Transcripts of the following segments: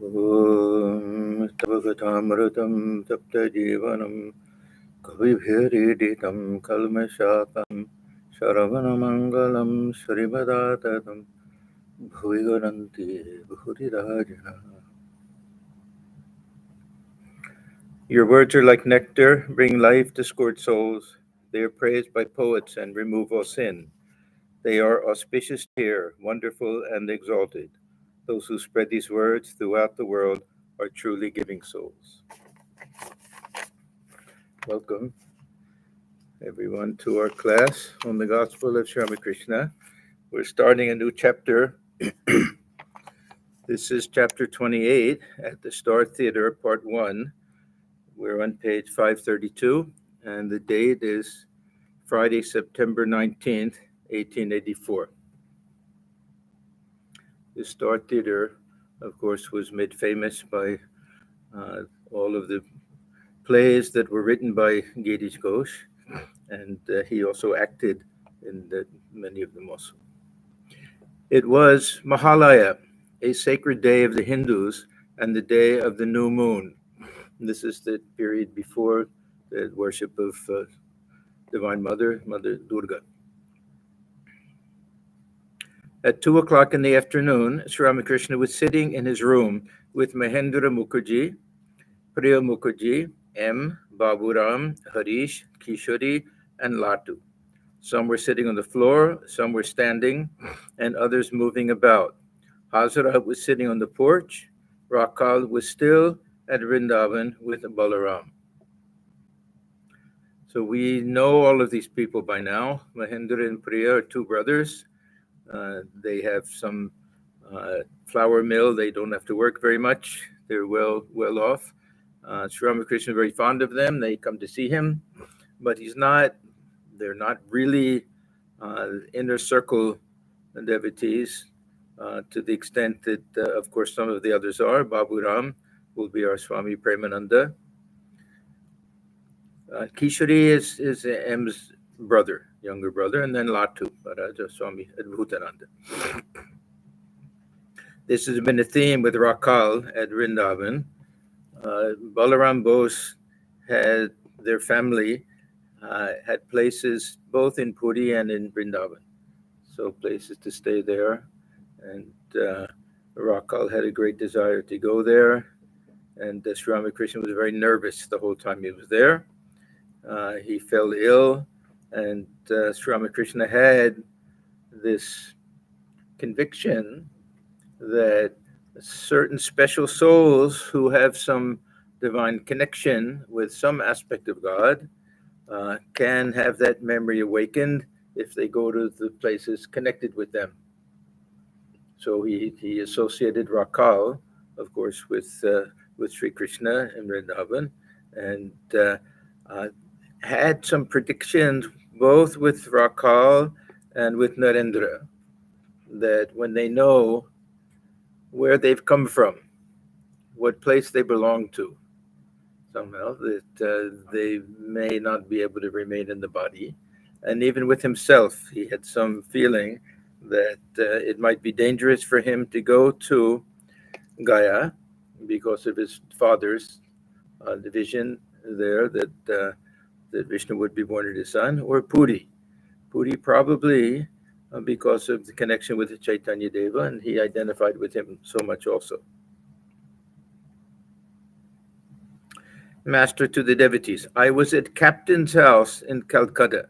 ॐ तवगतामृतं तप्तजीवनं कविभिरीडितं कल्मषापं शरवणमङ्गलं श्रीमदाततं भुवि गणन्ति भूरिराजनः. Your words are like nectar, bring life to scorched souls. They are praised by poets and remove all sin. They are auspicious to hear, wonderful and exalted. Those who spread these words throughout the world are truly giving souls. Welcome, everyone, to our class on the Gospel of Sri Ramakrishna. We're starting a new chapter. This is chapter 28 at the Star Theater, part 1. We're on page 532, and the date is Friday, September 19th, 1884. The Star Theater, of course, was made famous by all of the plays that were written by Girish Ghosh, and he also acted in many of them also. It was Mahalaya, a sacred day of the Hindus and the day of the new moon. This is the period before the worship of Divine Mother, Mother Durga. At 2 o'clock in the afternoon, Sri Ramakrishna was sitting in his room with Mahendra Mukherjee, Priya Mukherjee, M. Baburam, Harish, Kishori, and Latu. Some were sitting on the floor, some were standing, and others moving about. Hazara was sitting on the porch. Rakhal was still at Vrindavan with Balaram. So we know all of these people by now. Mahendra and Priya are two brothers. They have some flour mill. They don't have to work very much. They're well off. Sri Ramakrishna is very fond of them. They come to see him, but they're not really inner circle devotees to the extent that, of course, some of the others are. Babu Ram will be our Swami Premananda. Kishori is M's brother, younger brother, and then Latu, Raja Swami Adbhutananda. This has been a theme with Rakhal at Vrindavan. Balaram Bose had their family had places both in Puri and in Vrindavan, so places to stay there. And Rakhal had a great desire to go there, and Sri Ramakrishna was very nervous the whole time he was there. He fell ill, and Sri Ramakrishna had this conviction that certain special souls who have some divine connection with some aspect of God can have that memory awakened if they go to the places connected with them. So he associated Rakhal, of course, with Sri Krishna in Vrindavan, and had some predictions both with Rakhal and with Narendra, that when they know where they've come from, what place they belong to, somehow, that they may not be able to remain in the body. And even with himself, he had some feeling that it might be dangerous for him to go to Gaya because of his father's division there, that Vishnu would be born to his son, or Puri. Puri probably because of the connection with the Chaitanya Deva, and he identified with him so much also. Master to the devotees. I was at Captain's house in Calcutta.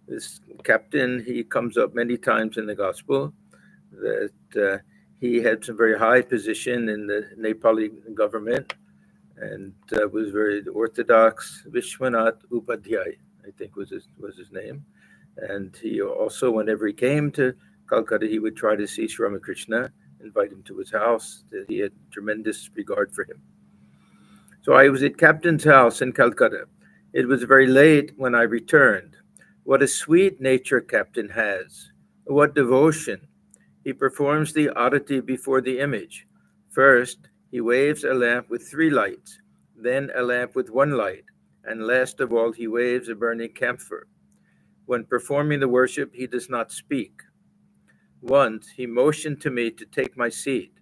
This captain, he comes up many times in the gospel, that he had some very high position in the Nepali government, and was very orthodox. Vishwanath Upadhyay, I think was his name. And he also, whenever he came to Calcutta, he would try to see Sri Ramakrishna, invite him to his house. He had tremendous regard for him. So I was at Captain's house in Calcutta. It was very late when I returned. What a sweet nature Captain has. What devotion. He performs the arati before the image. First, he waves a lamp with 3 lights, then a lamp with 1 light, and last of all, he waves a burning camphor. When performing the worship, he does not speak. Once, he motioned to me to take my seat.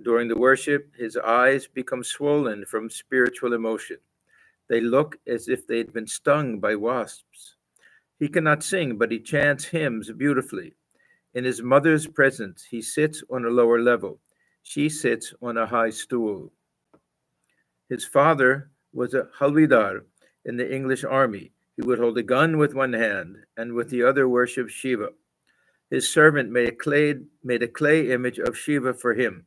During the worship, his eyes become swollen from spiritual emotion. They look as if they'd been stung by wasps. He cannot sing, but he chants hymns beautifully. In his mother's presence, he sits on a lower level. She sits on a high stool. His father was a halvidar in the English army. He would hold a gun with one hand and with the other worship Shiva. His servant made a clay image of Shiva for him.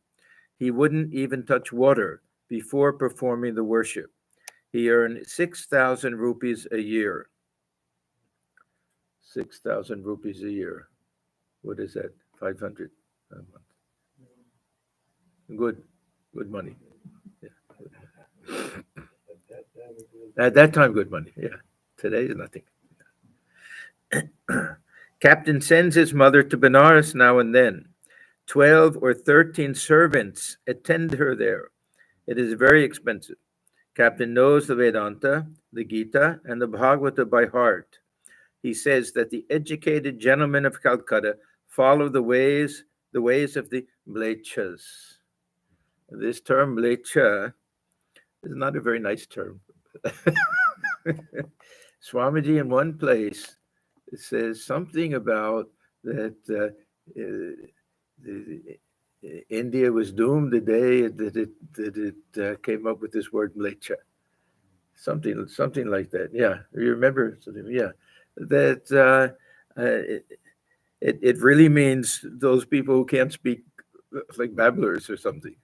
He wouldn't even touch water before performing the worship. He earned 6,000 rupees a year. 6,000 rupees a year. What is that? 500 a month. Good money. Yeah. At that time, good money. Yeah. Today is nothing. Captain sends his mother to Benares now and then. 12 or 13 servants attend her there. It is very expensive. Captain knows the Vedanta, the Gita, and the Bhagavata by heart. He says that the educated gentlemen of Calcutta follow the ways of the mlechas. This term mlecha is not a very nice term. Swamiji in one place says something about that India was doomed the day that it came up with this word mlecha. Something like that. Yeah, you remember something? Yeah, that it really means those people who can't speak, like babblers or something,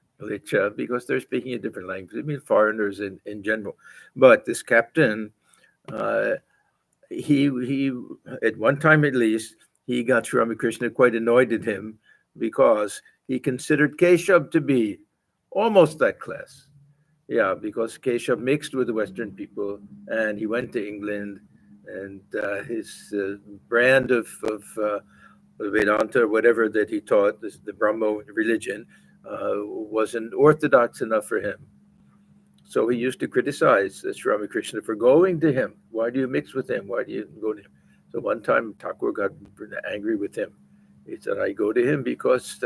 because they're speaking a different language. It means foreigners in general. But this captain, he at one time at least, he got Sri Ramakrishna quite annoyed at him because he considered Keshav to be almost that class. Yeah, because Keshav mixed with the Western people, and he went to England, and his brand of Vedanta, or whatever that he taught, the Brahmo religion, wasn't orthodox enough for him. So he used to criticize Sri Ramakrishna for going to him. Why do you mix with him? Why do you go to him? So one time Thakur got angry with him. He said, I go to him because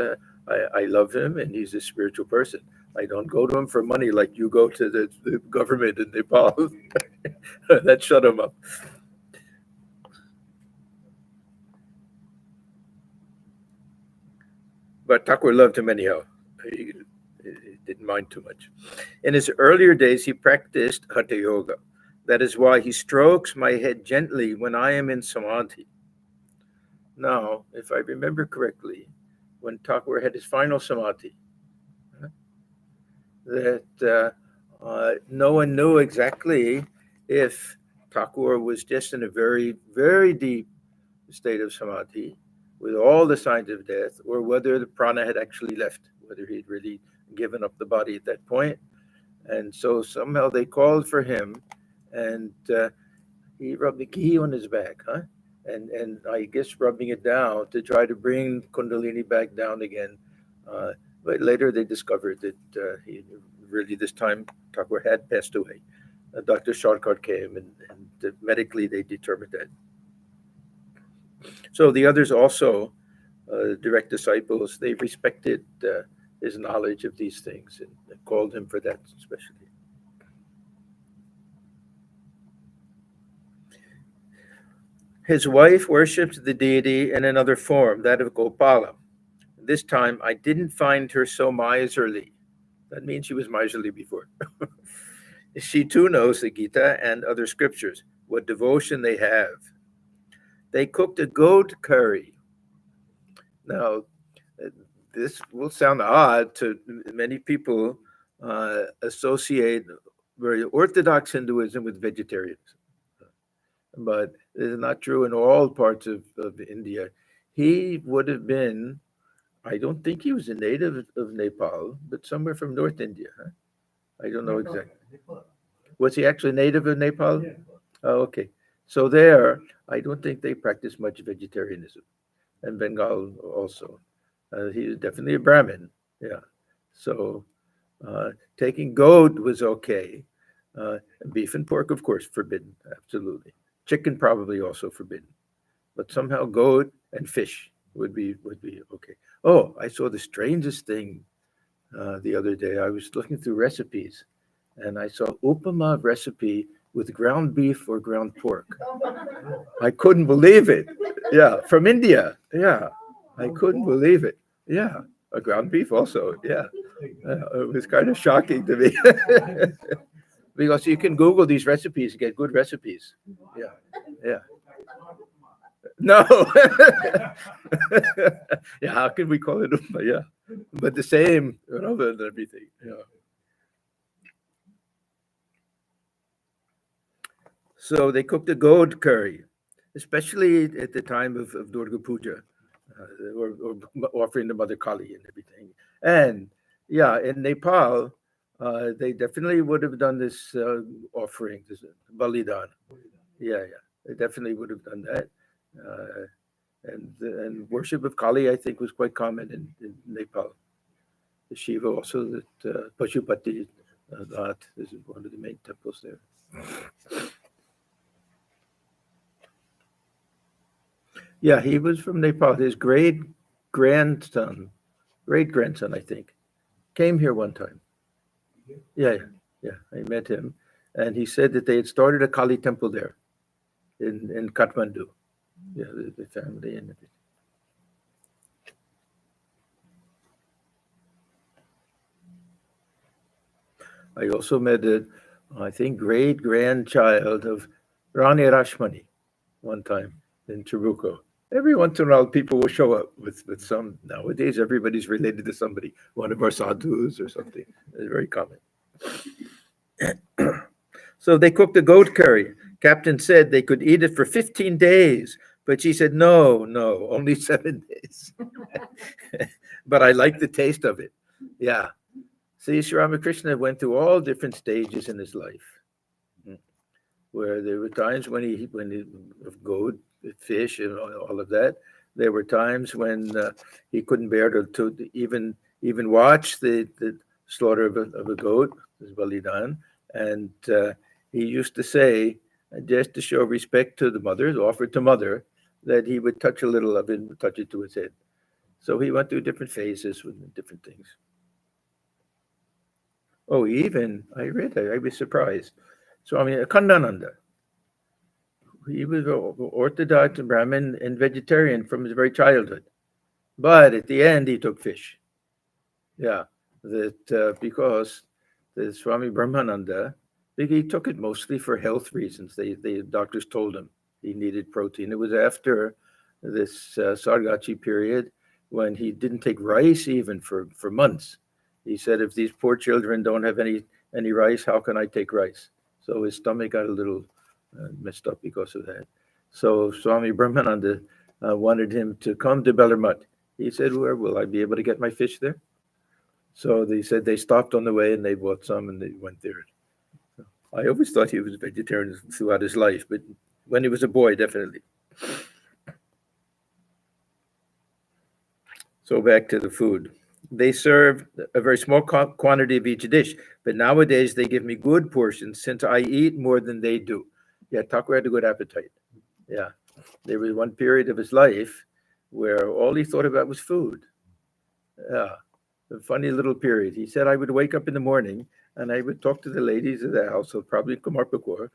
I love him and he's a spiritual person. I don't go to him for money like you go to the government in Nepal. That shut him up. But Thakur loved him anyhow. He didn't mind too much. In his earlier days, he practiced Hatha Yoga. That is why he strokes my head gently when I am in samadhi. Now, if I remember correctly, when Thakur had his final samadhi, that no one knew exactly if Thakur was just in a very, very deep state of samadhi with all the signs of death, or whether the prana had actually left, whether he'd really given up the body at that point. And so somehow they called for him, and he rubbed the ghee on his back, and I guess rubbing it down to try to bring Kundalini back down again. But later they discovered that he really, this time, Thakur had passed away. Dr. Sharkar came, and medically they determined that. So the others also, direct disciples, they respected his knowledge of these things and called him for that especially. His wife worships the deity in another form, that of Gopala. This time, I didn't find her so miserly. That means she was miserly before. She too knows the Gita and other scriptures, what devotion they have. They cooked a goat curry. Now, this will sound odd to many people, associate very orthodox Hinduism with vegetarianism. But it is not true in all parts of India. He would have been, I don't think he was a native of Nepal, but somewhere from North India. I don't know exactly. Was he actually native of Nepal? Yeah. Oh, okay. So there, I don't think they practice much vegetarianism. And Bengal also. He was definitely a Brahmin. Yeah. So taking goat was okay. Beef and pork, of course, forbidden. Absolutely. Chicken probably also forbidden. But somehow goat and fish would be okay. Oh, I saw the strangest thing. the other day. I was looking through recipes, and I saw upama recipe with ground beef or ground pork. I couldn't believe it. Yeah, from India. Yeah, I couldn't believe it. Yeah, a ground beef also. Yeah, it was kind of shocking to me. Because you can Google these recipes and get good recipes. Yeah, yeah. No. Yeah, how can we call it? Yeah, but the same, and everything. Yeah. So they cooked a goat curry, especially at the time of Durga Puja, or offering the Mother Kali and everything. And yeah, in Nepal, they definitely would have done this offering, this balidan. Yeah, yeah, they definitely would have done that. Uh, and worship of Kali, I think, was quite common in Nepal. The Shiva also, that Pashupati Ghat is one of the main temples there. Yeah, he was from Nepal. His great grandson, I think, came here one time. Yeah, yeah, yeah. I met him, and he said that they had started a Kali temple there in Kathmandu. Yeah, the family and everything. I also met I think, great grandchild of Rani Rashmani one time in Charuko. Every once in a while, people will show up with some. Nowadays, everybody's related to somebody, one of our sadhus or something. It's very common. So they cooked a goat curry. Captain said they could eat it for 15 days, but she said, no, no, only 7 days. But I like the taste of it. Yeah. See, Sri Ramakrishna went through all different stages in his life, where there were times when he of goat, fish, and all of that. There were times when he couldn't bear to even watch the slaughter of a goat, as balidan, and he used to say, just to show respect to the mother, offered to mother, that he would touch a little of it and touch it to his head. So he went through different phases with different things. Oh, even I read that. I was surprised. So I mean, Akhandananda, he was orthodox and Brahmin and vegetarian from his very childhood, but at the end he took fish. Yeah, that because the Swami Brahmananda, he took it mostly for health reasons. The doctors told him he needed protein. It was after this Sargachi period when he didn't take rice even for months. He said, if these poor children don't have any rice, how can I take rice? So his stomach got a little messed up because of that. So Swami Brahmananda wanted him to come to Bellarmut. He said, where will I be able to get my fish there? So they said they stopped on the way and they bought some and they went there. I always thought he was vegetarian throughout his life, but when he was a boy, definitely. So back to the food. They serve a very small quantity of each dish, but nowadays they give me good portions since I eat more than they do. Yeah, Thakur had a good appetite. Yeah. There was one period of his life where all he thought about was food. Yeah. A funny little period. He said I would wake up in the morning and I would talk to the ladies of the house, so probably Kumar Pakor,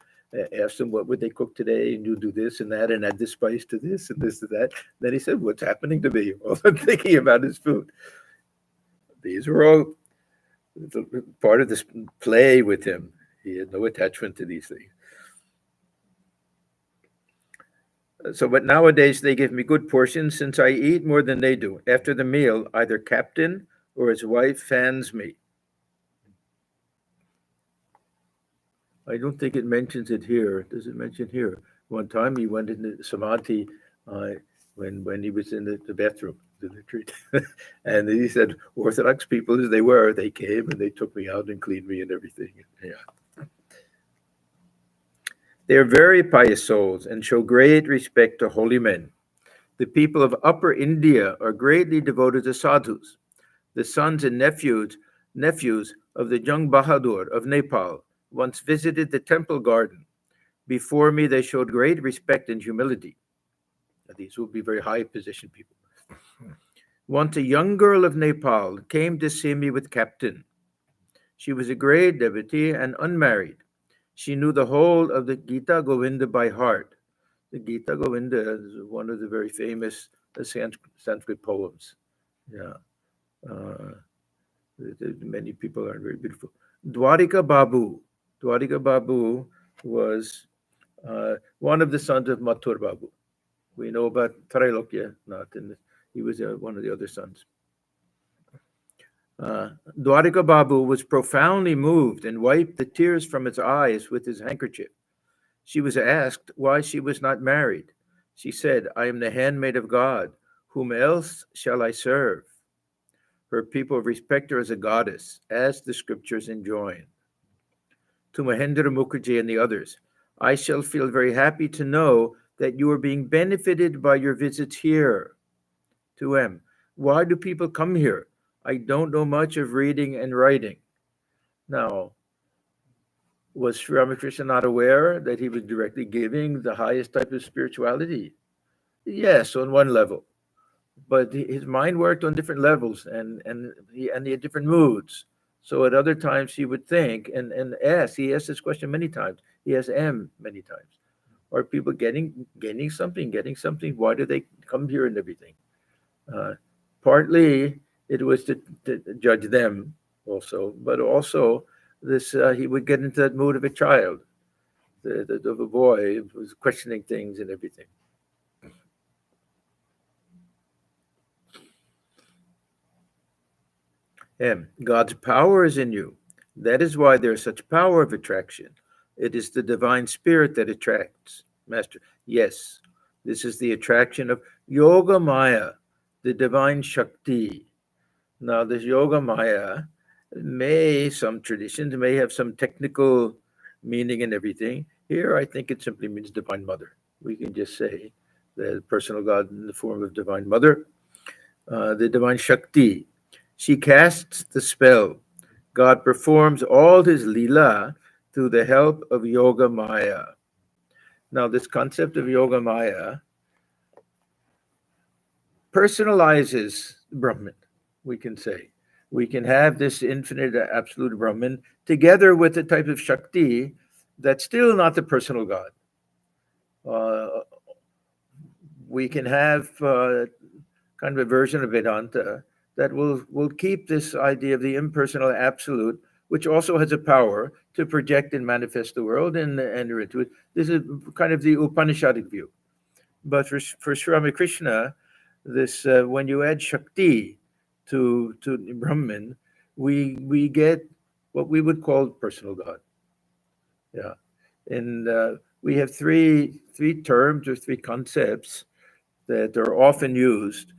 ask them what would they cook today, and you do this and that, and add this spice to this and this to that. Then he said, "What's happening to me?" All I'm thinking about is food. These were all part of this play with him. He had no attachment to these things. So, but nowadays they give me good portions since I eat more than they do. After the meal, either Captain or his wife fans me. I don't think it mentions it here. Does it mention here? One time he went into samadhi when he was in the bathroom, the retreat, and he said, "Orthodox people as they were, they came and they took me out and cleaned me and everything." Yeah, they are very pious souls and show great respect to holy men. The people of Upper India are greatly devoted to sadhus. The sons and nephews of the Jung Bahadur of Nepal once visited the temple garden. Before me, they showed great respect and humility. These will be very high position people. Once a young girl of Nepal came to see me with Captain. She was a great devotee and unmarried. She knew the whole of the Gita Govinda by heart. The Gita Govinda is one of the very famous Sanskrit poems. Yeah. Uh, Many people are very beautiful. Dwarika Babu. Dwarika Babu was one of the sons of Mathur Babu. We know about Trailokya, not in the, he was one of the other sons. Dwarika Babu was profoundly moved and wiped the tears from his eyes with his handkerchief. She was asked why she was not married. She said, I am the handmaid of God. Whom else shall I serve? Her people respect her as a goddess, as the scriptures enjoin. To Mahendra Mukherjee and the others, I shall feel very happy to know that you are being benefited by your visits here. To M, why do people come here? I don't know much of reading and writing. Now, was Sri Ramakrishna not aware that he was directly giving the highest type of spirituality? Yes, on one level. But his mind worked on different levels and he had different moods. So at other times he would think and ask, he asked this question many times. He asked M many times. Are people gaining something? Why do they come here and everything? Partly it was to judge them also, but also this he would get into that mood of a child, of a boy who was questioning things and everything. M. God's power is in you. That is why there is such power of attraction. It is the divine spirit that attracts. Master, yes, this is the attraction of Yoga Maya, the divine Shakti. Now, this Yoga Maya some traditions may have some technical meaning and everything. Here, I think it simply means Divine Mother. We can just say the personal God in the form of Divine Mother, the divine Shakti. She casts the spell. God performs all his Leela through the help of Yoga Maya. Now, this concept of Yoga Maya personalizes Brahman, we can say. We can have this infinite absolute Brahman together with a type of Shakti that's still not the personal God. We can have kind of a version of Vedanta that will keep this idea of the impersonal absolute, which also has a power to project and manifest the world and enter into it. This is kind of the Upanishadic view. But for Sri Ramakrishna, this when you add Shakti to Brahman, we get what we would call personal God. Yeah, and we have three terms or three concepts that are often used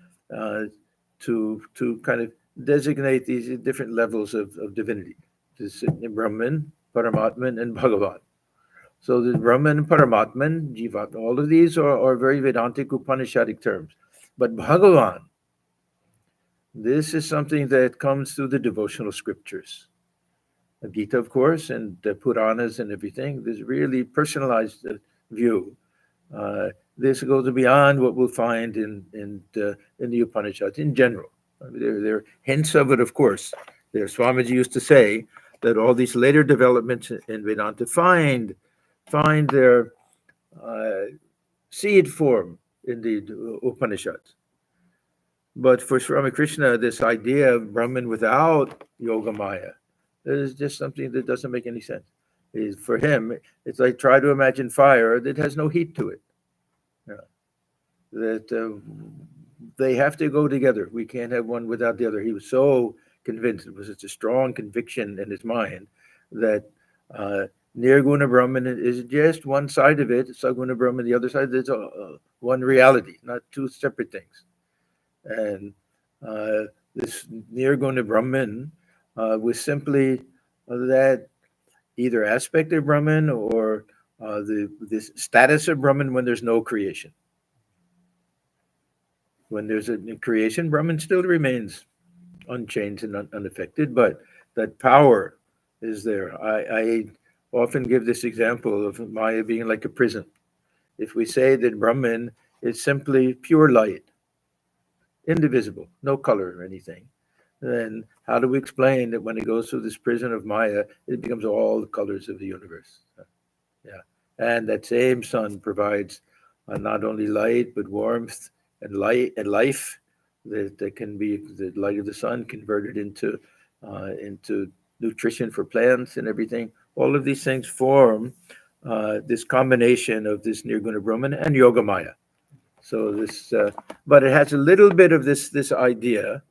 to kind of designate these different levels of divinity. This Brahman, Paramatman, and Bhagavan. So the Brahman, Paramatman, Jivatma, all of these are very Vedantic Upanishadic terms. But Bhagavan, this is something that comes through the devotional scriptures. The Gita, of course, and the Puranas and everything. This really personalized view. This goes beyond what we'll find in the Upanishads in general. I mean, there are hints of it, of course. Swamiji used to say that all these later developments in Vedanta find their seed form in the Upanishads. But for Sri Ramakrishna, this idea of Brahman without Yoga Maya is just something that doesn't make any sense. For him, it's like try to imagine fire that has no heat to it. That they have to go together. We can't have one without the other. He was so convinced, it was such a strong conviction in his mind that Nirguna Brahman is just one side of it, Saguna Brahman, the other side, there's one reality, not two separate things. And this Nirguna Brahman was simply that either aspect of Brahman or this status of Brahman when there's no creation. When there's a creation, Brahman still remains unchanged and unaffected, but that power is there. I often give this example of Maya being like a prison. If we say that Brahman is simply pure light, indivisible, no color or anything. Then how do we explain that when it goes through this prison of Maya, it becomes all the colors of the universe? Yeah, and that same sun provides not only light but warmth and light and life. That can be the light of the sun converted into nutrition for plants and everything. All of these things form this combination of this Nirguna Brahman and Yoga Maya. So this, but it has a little bit of this idea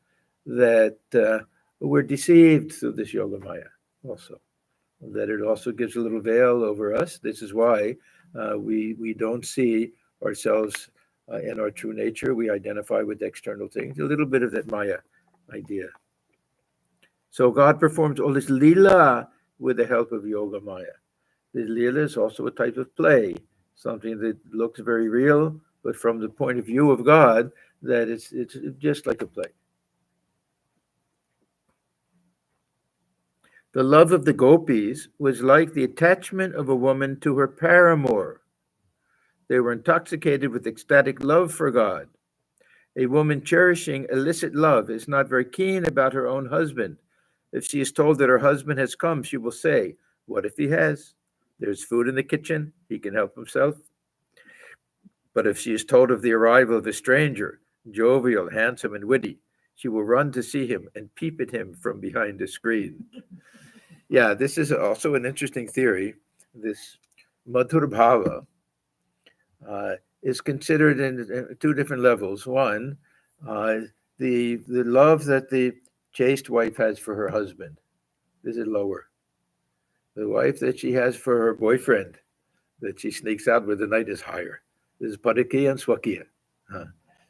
that we're deceived through this Yoga Maya also, that it also gives a little veil over us. This is why we don't see ourselves in our true nature. We identify with external things, a little bit of that Maya idea. So God performs all this lila with the help of Yoga Maya. The lila is also a type of play, something that looks very real, but from the point of view of God, that it's just like a play. The love of the gopis was like the attachment of a woman to her paramour. They were intoxicated with ecstatic love for God. A woman cherishing illicit love is not very keen about her own husband. If she is told that her husband has come, she will say, "What if he has? There's food in the kitchen. He can help himself." But if she is told of the arrival of a stranger, jovial, handsome, and witty, she will run to see him and peep at him from behind a screen. Yeah, this is also an interesting theory. This Madhur Bhava is considered in two different levels. One, the love that the chaste wife has for her husband. This is lower. The wife that she has for her boyfriend, that she sneaks out with the night, is higher. This is Padakiya and Swakiya.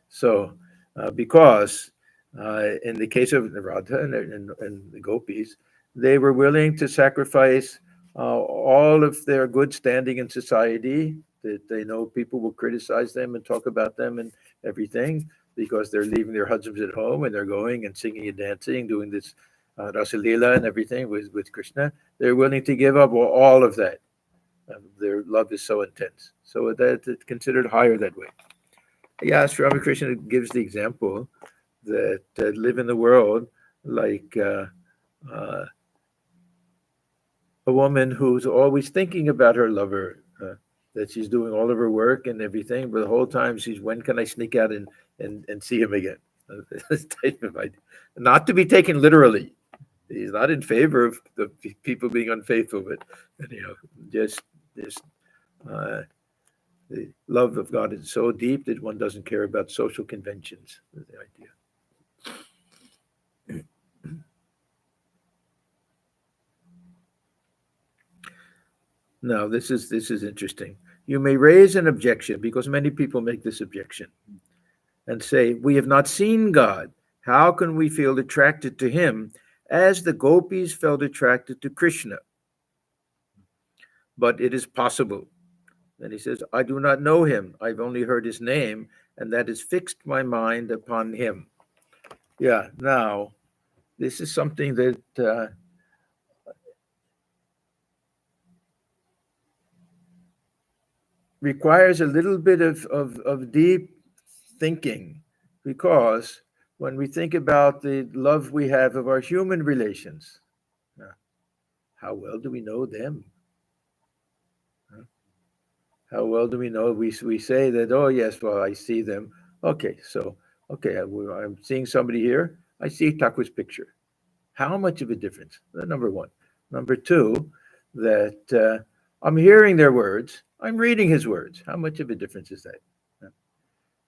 So, because in the case of Radha and the gopis, they were willing to sacrifice all of their good standing in society, that they know people will criticize them and talk about them and everything, because they're leaving their husbands at home and they're going and singing and dancing, doing this Rasalila and everything with Krishna. They're willing to give up all of that. Their love is so intense. So that it's considered higher that way. Yes, Ramakrishna gives the example that live in the world like a woman who's always thinking about her lover, that she's doing all of her work and everything, but the whole time she's, when can I sneak out and see him again? This type of idea. Not to be taken literally. He's not in favor of the people being unfaithful, but just the love of God is so deep that one doesn't care about social conventions. Is the idea. Now, this is interesting. You may raise an objection, because many people make this objection and say, we have not seen God. How can we feel attracted to him as the gopis felt attracted to Krishna? But it is possible. Then he says, I do not know him. I've only heard his name, and that has fixed my mind upon him. Yeah, now, this is something that requires a little bit of deep thinking, because when we think about the love we have of our human relations, how well do we know them? How well do we know? We say that, oh, yes, well, I see them. Okay, so, okay, I'm seeing somebody here. I see Thakur's picture. How much of a difference? Number one. Number two, that I'm hearing their words. I'm reading his words. How much of a difference is that?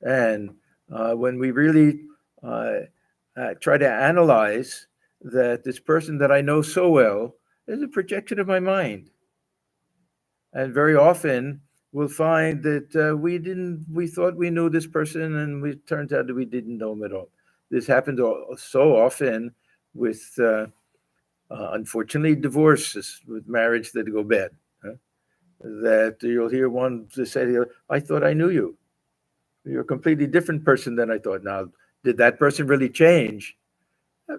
And when we really try to analyze that this person that I know so well is a projection of my mind. And very often we'll find that we thought we knew this person, and it turns out that we didn't know him at all. This happens so often with, unfortunately, divorces, with marriage that go bad. That you'll hear one say, I thought I knew you. You're a completely different person than I thought. Now, did that person really change?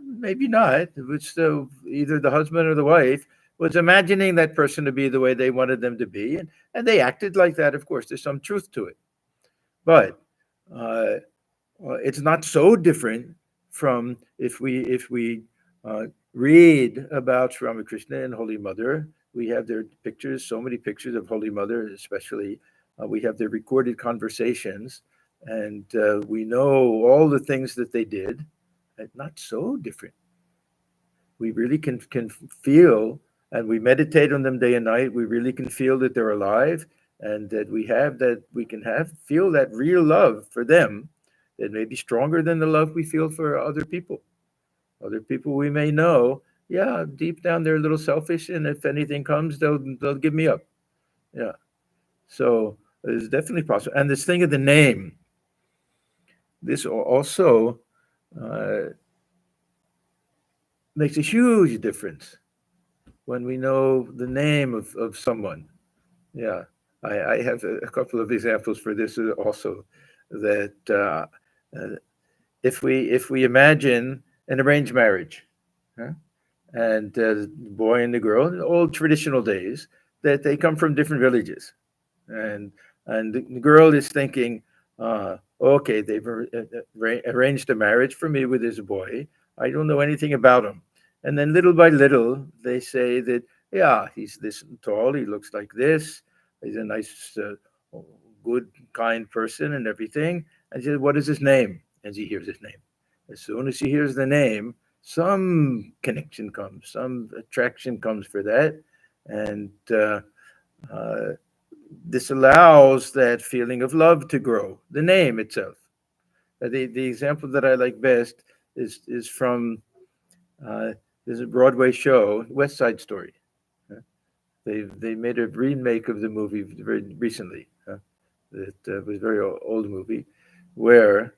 Maybe not. It was still either the husband or the wife was imagining that person to be the way they wanted them to be, and they acted like that. Of course, there's some truth to it. But It's not so different from if we read about Ramakrishna and Holy Mother. We have their pictures, so many pictures of Holy Mother, especially. We have their recorded conversations, and we know all the things that they did. Not so different. We really can feel, and we meditate on them day and night. We really can feel that they're alive, and that we can have feel that real love for them that may be stronger than the love we feel for other people. Other people we may know, yeah, deep down they're a little selfish, and if anything comes, they'll give me up. Yeah. So it's definitely possible. And this thing of the name, this also uh, makes a huge difference when we know the name of someone. Yeah, I have a couple of examples for this also. That if we imagine an arranged marriage, huh? And the boy and the girl, in old traditional days, that they come from different villages, and the girl is thinking, okay, they've arranged a marriage for me with this boy. I don't know anything about him. And then little by little, they say that, yeah, he's this tall, he looks like this, he's a nice, good, kind person and everything. And she says, what is his name? And she hears his name. As soon as she hears the name, some connection comes, some attraction comes for that. And uh, this allows that feeling of love to grow, the name itself. The example that I like best is from uh, there's a Broadway show, West Side Story. They made a remake of the movie very recently. It was a very old movie, where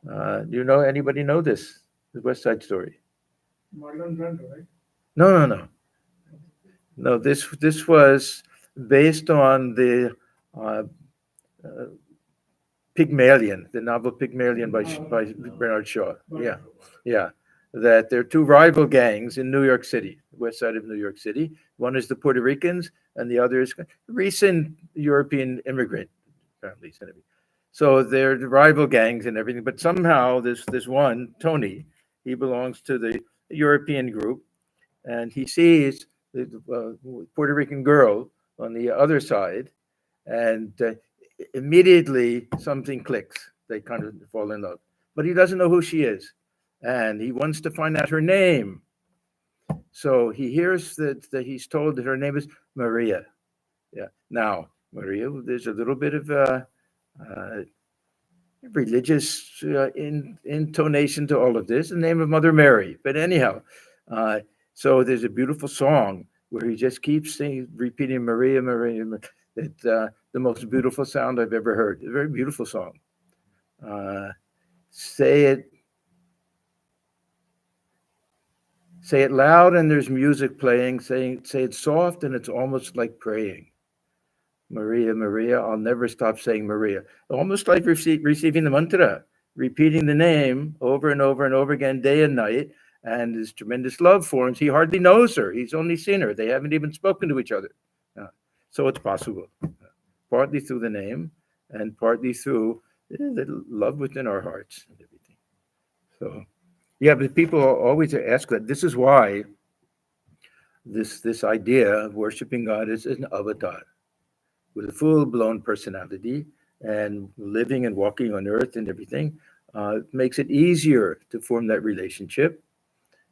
anybody know this? The West Side Story. Marlon Brando, right? No, no, no, no. This was based on the uh, uh, Pygmalion, the novel Pygmalion by Bernard Shaw. Yeah, yeah. That there are two rival gangs in New York City, west side of New York City. One is the Puerto Ricans, and the other is recent European immigrant families and everything. So they're the rival gangs and everything. But somehow this one Tony, he belongs to the European group, and he sees the Puerto Rican girl on the other side, and immediately something clicks. They kind of fall in love, but he doesn't know who she is, and he wants to find out her name. So he hears that he's told that her name is Maria. Yeah. Now, Maria, there's a little bit of uh, religious intonation to all of this, the name of Mother Mary. But anyhow, uh, so there's a beautiful song where he just keeps saying, repeating Maria, Maria, that the most beautiful sound I've ever heard. A very beautiful song. Uh, say it, say it loud, and there's music playing. Say it soft, and it's almost like praying. Maria, Maria, I'll never stop saying Maria. Almost like receiving the mantra, repeating the name over and over and over again, day and night, and his tremendous love for him. He hardly knows her. He's only seen her. They haven't even spoken to each other. So it's possible, partly through the name and partly through the love within our hearts and everything. So, yeah, but people always ask that. This is why this idea of worshiping God is an avatar with a full-blown personality and living and walking on earth and everything, makes it easier to form that relationship.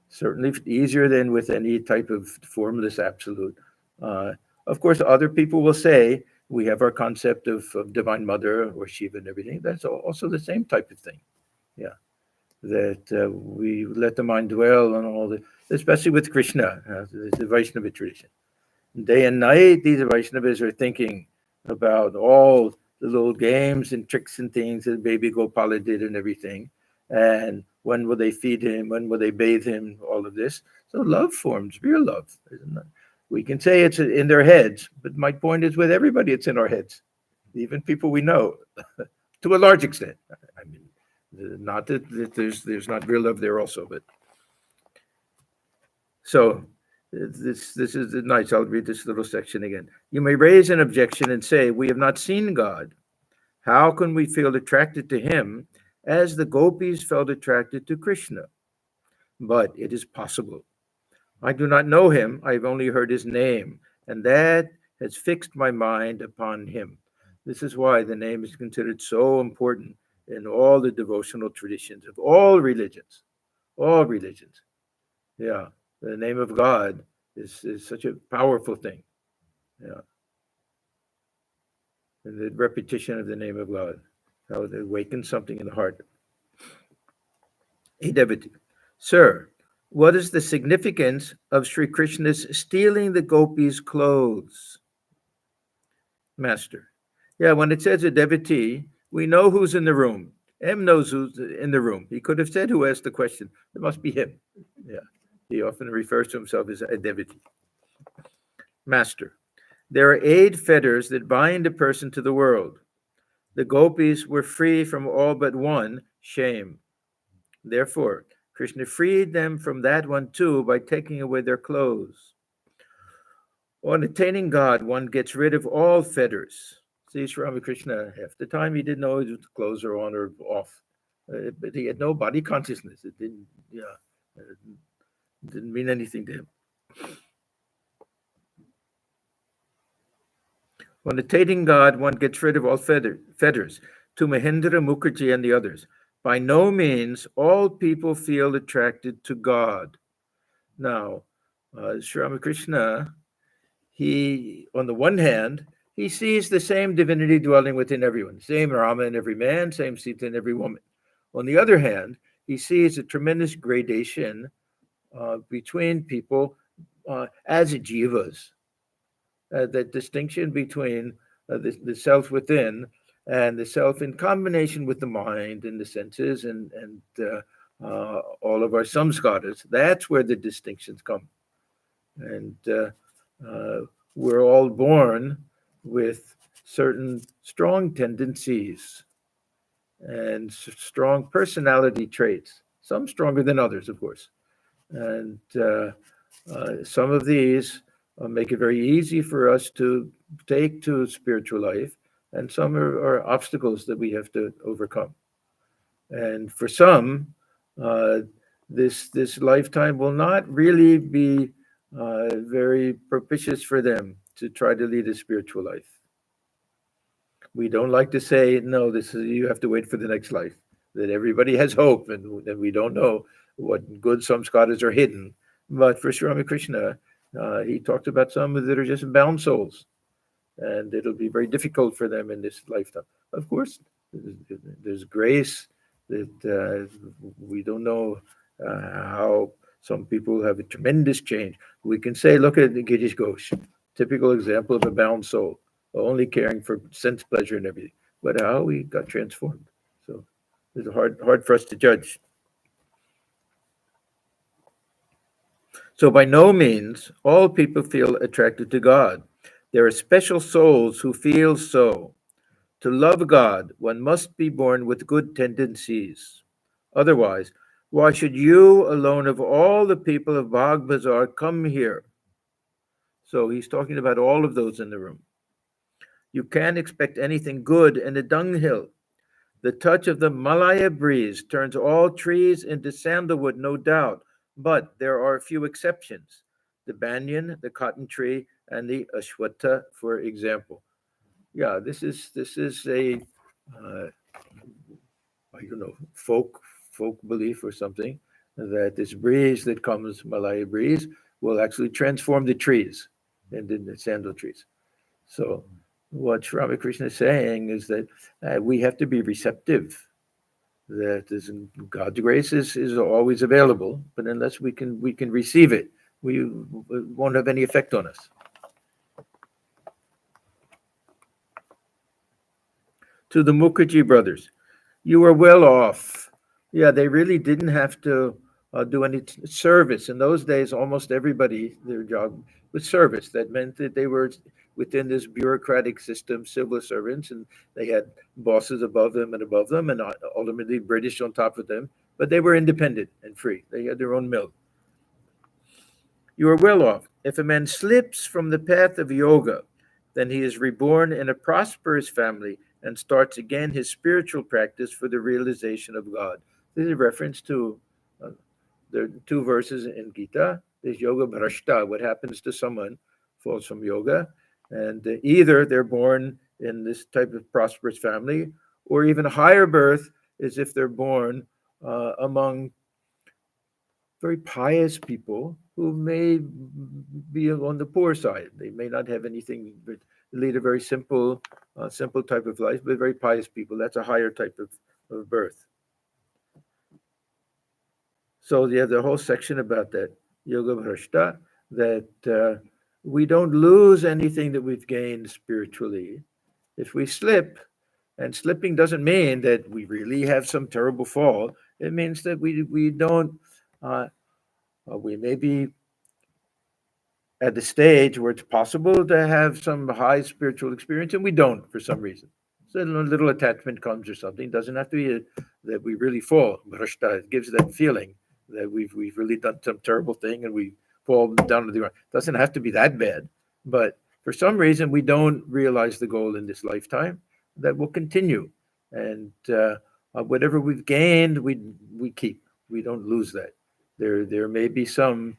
Certainly easier than with any type of formless absolute. Uh, of course, other people will say we have our concept of Divine Mother or Shiva and everything. That's also the same type of thing. Yeah, that we let the mind dwell on all the, especially with Krishna, the Vaishnava tradition. Day and night, these Vaishnavas are thinking about all the little games and tricks and things that baby Gopala did and everything. And when will they feed him? When will they bathe him? All of this. So love forms, real love. We can say it's in their heads, but my point is with everybody, it's in our heads, even people we know, to a large extent. I mean, not that there's not real love there also, but so this is nice. I'll read this little section again. You may raise an objection and say, we have not seen God. How can we feel attracted to him as the gopis felt attracted to Krishna. But it is possible. I do not know him, I've only heard his name, and that has fixed my mind upon him. This is why the name is considered so important in all the devotional traditions of all religions. All religions. Yeah, the name of God is such a powerful thing. Yeah, and the repetition of the name of God, how it awakens something in the heart. A devotee. Sir, what is the significance of Sri Krishna's stealing the gopis' clothes? Master. Yeah, when it says a devotee, we know who's in the room. M knows who's in the room. He could have said who asked the question. It must be him. Yeah. He often refers to himself as a devotee. Master. There are 8 fetters that bind a person to the world. The gopis were free from all but one, shame. Therefore, Krishna freed them from that one too by taking away their clothes. On attaining God, one gets rid of all fetters. See, Sri Ramakrishna, half the time he didn't know his clothes are on or off. But he had no body consciousness. It didn't, it didn't mean anything to him. On attaining God, one gets rid of all fetters. To Mahendra Mukherjee and the others, by no means all people feel attracted to God. Now, Sri Ramakrishna, he, on the one hand, he sees the same divinity dwelling within everyone, same Rama in every man, same Sita in every woman. On the other hand, he sees a tremendous gradation between people as jivas. That distinction between the self within and the self in combination with the mind and the senses and all of our samskaras, that's where the distinctions come. And we're all born with certain strong tendencies and strong personality traits, some stronger than others, of course. And some of these make it very easy for us to take to spiritual life, and some are obstacles that we have to overcome. And for some, this lifetime will not really be very propitious for them to try to lead a spiritual life. We don't like to say, no, this is, you have to wait for the next life, that everybody has hope, and that we don't know what good samskaras are hidden. But for Sri Ramakrishna, he talked about some that are just bound souls, and it'll be very difficult for them in this lifetime. Of course, there's grace that we don't know how some people have a tremendous change. We can say, look at Girish Ghosh, typical example of a bound soul, only caring for sense pleasure and everything, but how he got transformed. So it's hard for us to judge. So by no means all people feel attracted to God. There are special souls who feel so. To love God, one must be born with good tendencies. Otherwise, why should you alone of all the people of Bagh Bazaar come here? So he's talking about all of those in the room. You can't expect anything good in a dunghill. The touch of the Malaya breeze turns all trees into sandalwood, no doubt, but there are a few exceptions. The banyan, the cotton tree, and the ashwatha, for example. Yeah, this is a I don't know, folk belief or something, that this breeze that comes, Malaya breeze, will actually transform the trees into the sandal trees. So what Sri Ramakrishna is saying is that we have to be receptive. That is, God's grace is always available, but unless we can receive it, it won't have any effect on us. To the Mukherjee brothers, you are well off. Yeah, they really didn't have to do any service. In those days, almost everybody, their job was service. That meant that they were within this bureaucratic system, civil servants, and they had bosses above them, and ultimately British on top of them. But they were independent and free. They had their own mill. You are well off. If a man slips from the path of yoga, then he is reborn in a prosperous family and starts again his spiritual practice for the realization of God. This is a reference to there are two verses in Gita. There's yoga bhrashta, what happens to someone falls from yoga, and either they're born in this type of prosperous family, or even a higher birth is if they're born among very pious people who may be on the poor side. They may not have anything, but lead a very simple type of life, but very pious people. That's a higher type of birth. So you have the whole section about that yoga bhrashta, that we don't lose anything that we've gained spiritually. If we slip, and slipping doesn't mean that we really have some terrible fall. It means that we don't. We may be at the stage where it's possible to have some high spiritual experience, and we don't for some reason. So a little attachment comes or something. It doesn't have to be that we really fall. It gives that feeling that we've really done some terrible thing and we fall down to the ground. It doesn't have to be that bad, but for some reason we don't realize the goal in this lifetime. That will continue, and whatever we've gained, we keep. We don't lose that. There may be some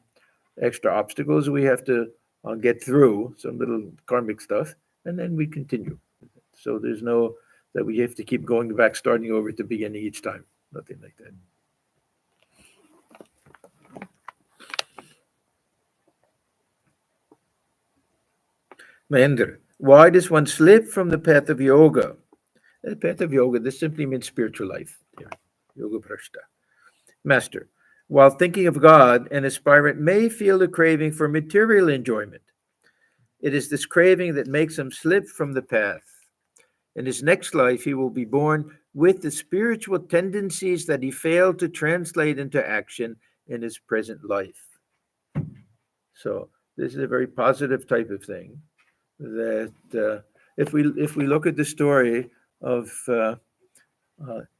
extra obstacles we have to get through, some little karmic stuff, and then we continue. So there's no that we have to keep going back, starting over at the beginning each time. Nothing like that. Mahendra, why does one slip from the path of yoga? The path of yoga, this simply means spiritual life. Yeah. Yoga prashta. Master, while thinking of God, an aspirant may feel a craving for material enjoyment. It is this craving that makes him slip from the path. In his next life, he will be born with the spiritual tendencies that he failed to translate into action in his present life. So this is a very positive type of thing. That if we look at the story of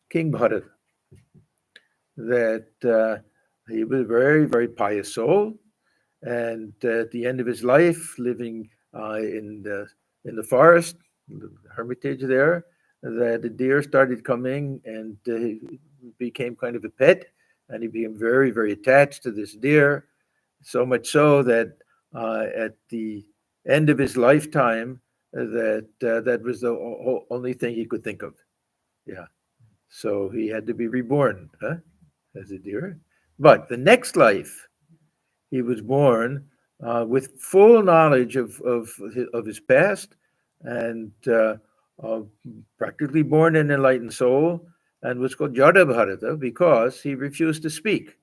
King Bharat, that he was a very, very pious soul, and at the end of his life, living in the forest, the hermitage there, that the deer started coming, and he became kind of a pet, and he became very, very attached to this deer, so much so that at the end of his lifetime, that was the only thing he could think of. Yeah, so he had to be reborn as a deer. But the next life, he was born with full knowledge of his past, and practically born an enlightened soul, and was called Jada Bharata because he refused to speak,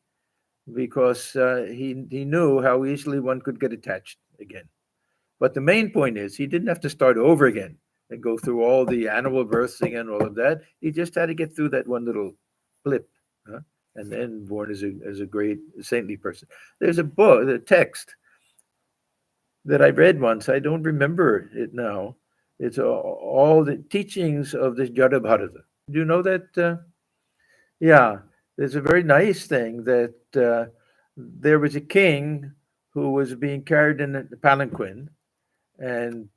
because he knew how easily one could get attached again. But the main point is he didn't have to start over again and go through all the animal births again, all of that. He just had to get through that one little blip, and then born as a great saintly person. There's a book, a text that I read once. I don't remember it now. It's all the teachings of this Jada Bharata. Do you know that? Yeah, there's a very nice thing that there was a king who was being carried in a palanquin, and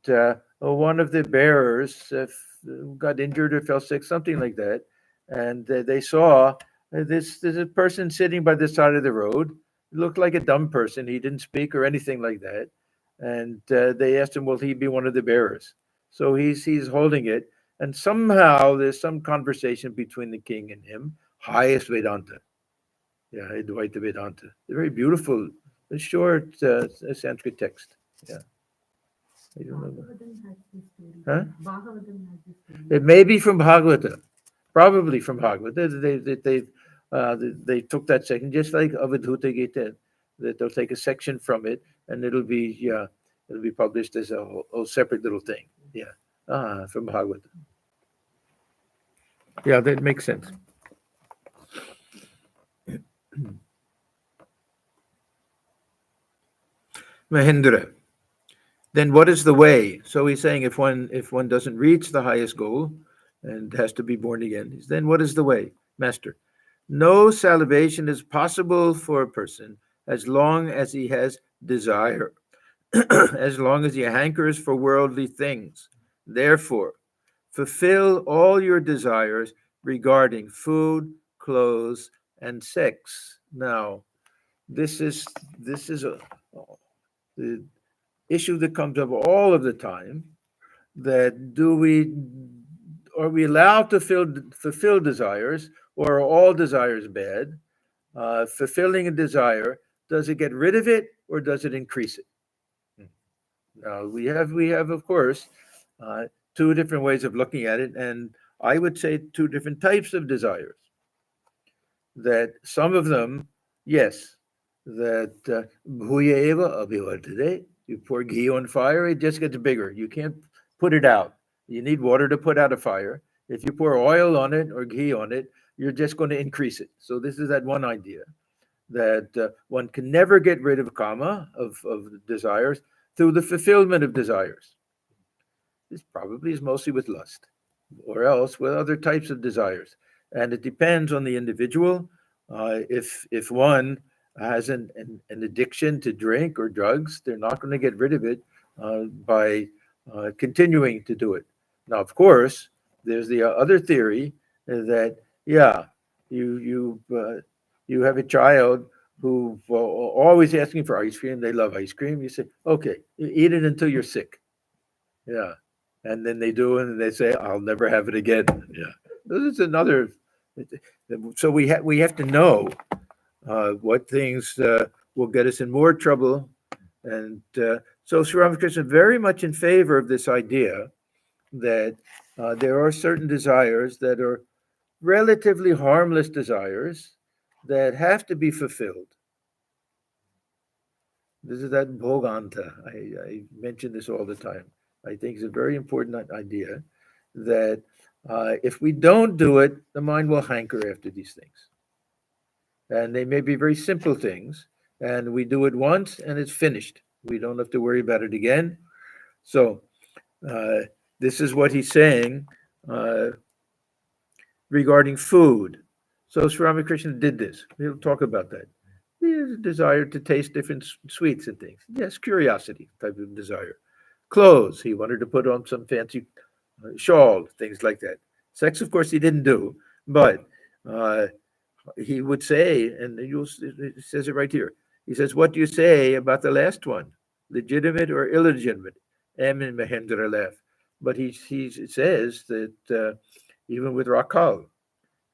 one of the bearers got injured or fell sick, something like that, and they saw there's a person sitting by the side of the road. He looked like a dumb person. He didn't speak or anything like that, and they asked him, "Will he be one of the bearers?" So he's holding it, and somehow there's some conversation between the king and him. Highest Vedanta, yeah, Advaita Vedanta. A very beautiful, a short Sanskrit text. Yeah. I don't know. Huh? It may be from Bhagavata, probably from Bhagavata. They took that section, just like Avadhuta Gita, that they'll take a section from it, and it'll be published as a whole separate little thing. Yeah, from Bhagavata. Yeah, that makes sense. Mahendra. Then what is the way? So he's saying if one doesn't reach the highest goal and has to be born again, then what is the way? Master, no salvation is possible for a person as long as he has desire, as long as he hankers for worldly things. Therefore, fulfill all your desires regarding food, clothes, and sex. Now, this is the issue that comes up all of the time. That are we allowed to fulfill desires, or are all desires bad? Fulfilling a desire, does it get rid of it or does it increase it? Now we have of course uh, two different ways of looking at it, and I would say two different types of desires. That some of them, yes, that bhuya eva abhivartate. You pour ghee on fire, it just gets bigger. You can't put it out. You need water to put out a fire. If you pour oil on it or ghee on it, you're just going to increase it. So this is that one idea that one can never get rid of kama, of desires, through the fulfillment of desires. This probably is mostly with lust, or else with other types of desires. And it depends on the individual. If one has an addiction to drink or drugs, they're not going to get rid of it by continuing to do it. Now, of course, there's the other theory that, yeah, you have a child who always asking for ice cream. They love ice cream. You say, okay, you eat it until you're sick. Yeah. And then they do it and they say, I'll never have it again. Yeah. This is another. So we have to know what things will get us in more trouble. And so Sri Ramakrishna is very much in favor of this idea that there are certain desires that are relatively harmless desires that have to be fulfilled. This is that bhoganta. I mention this all the time. I think it's a very important idea that if we don't do it, the mind will hanker after these things. And they may be very simple things, and we do it once and it's finished. We don't have to worry about it again. So uh, this is what he's saying uh, regarding food. So Sri Ramakrishna did this. He'll talk about that. He has a desire to taste different sweets and things. Yes, curiosity type of desire. Clothes. He wanted to put on some fancy shawl, things like that. Sex, of course, he didn't do, but uh, he would say, and it says it right here. He says, "What do you say about the last one, legitimate or illegitimate?" Amin Mahendra laugh. But he says that even with Rakhal,